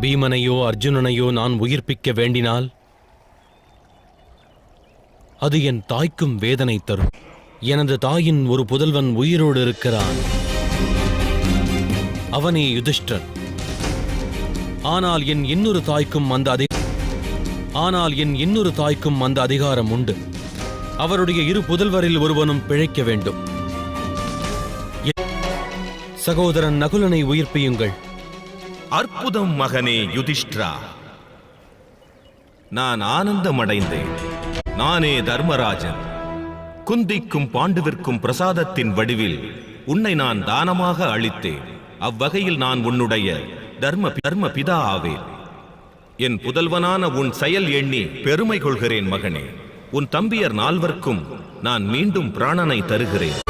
பீமனையோ அர்ஜுனனையோ நான் உயிர்ப்பிக்க வேண்டினால் அது என் தாய்க்கும் வேதனை தரும். எனது தாயின் ஒரு புதல்வன் உயிரோடு இருக்கிறான். அவனே யுதிஷ்டிரன். ஆனால் என் இன்னொரு தாய்க்கும் அந்த அதிகாரம் உண்டு. அவருடைய இரு புதல்வரில் ஒருவனும் பிழைக்க வேண்டும். சகோதரன் நகுலனை உயிர்ப்பியுங்கள். அற்புதம் மகனே யுதிஷ்டிரா. நான் ஆனந்தமடைந்தேன். நானே தர்மராஜன். குந்திக்கும் பாண்டுவிற்கும் பிரசாதத்தின் வடிவில் உன்னை நான் தானமாக அளித்தேன். அவ்வகையில் நான் உன்னுடைய தர்ம பிதா ஆவேன். என் புதல்வனான உன் செயல் எண்ணி பெருமை கொள்கிறேன் மகனே. உன் தம்பியர் 4 நான் மீண்டும் பிராணனை தருகிறேன்.